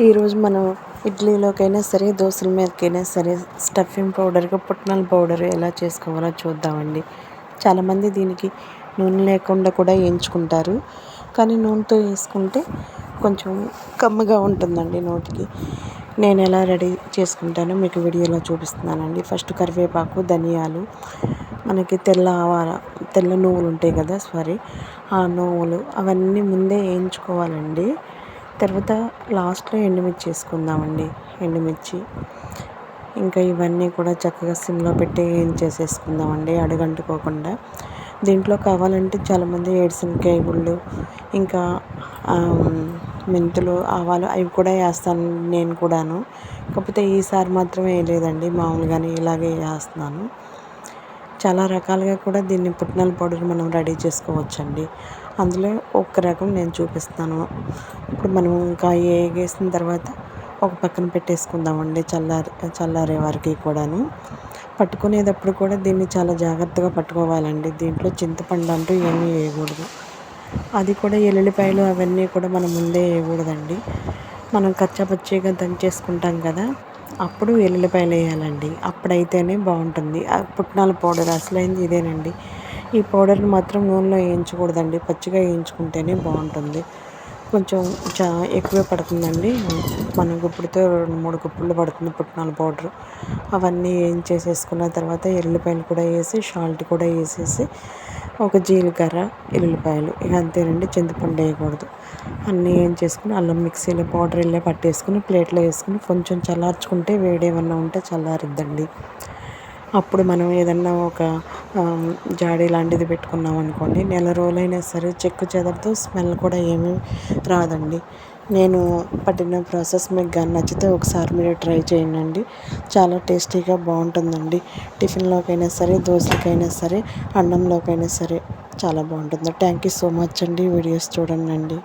ఈరోజు మనం ఇడ్లీలోకైనా సరే, దోశల మీదకైనా సరే స్టఫింగ్ పౌడర్గా పుట్నాల పౌడర్ ఎలా చేసుకోవాలో చూద్దామండి. చాలామంది దీనికి నూనె లేకుండా కూడా వేయించుకుంటారు, కానీ నూనెతో వేసుకుంటే కొంచెం కమ్మగా ఉంటుందండి నోటికి. నేను ఎలా రెడీ చేసుకుంటానో మీకు వీడియోలో చూపిస్తున్నానండి. ఫస్ట్ కరివేపాకు, ధనియాలు, మనకి తెల్ల నువ్వులు ఉంటాయి కదా, ఆ నువ్వులు అవన్నీ ముందే వేయించుకోవాలండి. తర్వాత లాస్ట్లో ఎండుమిర్చి వేసుకుందామండి. ఎండుమిర్చి ఇంకా ఇవన్నీ కూడా చక్కగా సిమ్లో పెట్టి వేయించేసేసుకుందామండి, అడుగంటుకోకుండా. దీంట్లో కావాలంటే చాలామంది ఏడుశనగకాయ గుళ్ళు, ఇంకా మెంతులు, ఆవాలు అవి కూడా వేస్తాను నేను కూడాను. కాకపోతే ఈసారి మాత్రం వేయలేదండి, మామూలుగానే ఇలాగే వేస్తున్నాను. చాలా రకాలుగా కూడా దీన్ని పుట్నాల పౌడర్ మనం రెడీ చేసుకోవచ్చండి. అందులో ఒక రకం నేను చూపిస్తాను. ఇప్పుడు మనం ఇంకా వేసిన తర్వాత ఒక పక్కన పెట్టేసుకుందామండి, చల్లారే వరకు కూడాను. పట్టుకునేటప్పుడు కూడా దీన్ని చాలా జాగ్రత్తగా పట్టుకోవాలండి. దీంట్లో చింతపండు అంటూ ఏమీ వేయకూడదు. అది కూడా ఎల్లుల్లిపాయలు అవన్నీ కూడా మనం ముందే వేయకూడదండి. మనం కచ్చాపచ్చిగా దంచేసుకుంటాం కదా, అప్పుడు ఎల్లుల్లిపాయలు వేయాలండి. అప్పుడైతేనే బాగుంటుంది. పుట్నాల పౌడర్ అసలైంది ఇదేనండి. ఈ పౌడర్ని మాత్రం నూనెలో వేయించకూడదండి, పచ్చిగా వేయించుకుంటేనే బాగుంటుంది. కొంచెం ఎక్కువే పడుతుందండి. మన గుప్పుడుతో 2-3 గుప్పులు పడుతుంది పుట్నాల పౌడరు. అవన్నీ వేయించేసేసుకున్న తర్వాత ఎల్లుల్లిపాయలు కూడా వేసి, సాల్ట్ కూడా వేసేసి, ఒక జీలకర్ర, ఎల్లుల్లిపాయలు, ఇక అంతేనండి. చింతపండు వేయకూడదు. అన్నీ వేయించేసుకుని అల్లం మిక్సీలో పౌడర్ ఇలా పట్టేసుకుని ప్లేట్లో వేసుకుని కొంచెం చల్లార్చుకుంటే, వేడేమన్నా ఉంటే చల్లారిద్దండి. అప్పుడు మనం ఏదన్నా ఒక జాడీ లాంటిది పెట్టుకున్నాం అనుకోండి, నెల రోజులైనా సరే చెక్కు చెదరదు, స్మెల్ కూడా ఏమీ రాదండి. నేను పట్టిన ప్రాసెస్ మీకు కానీ నచ్చితే ఒకసారి మీరు ట్రై చేయండి. చాలా టేస్టీగా బాగుంటుందండి. టిఫిన్లోకైనా సరే, దోశలకైనా సరే, అన్నంలోకైనా సరే చాలా బాగుంటుంది. థ్యాంక్ యూ సో మచ్ అండి. వీడియోస్ చూడండి.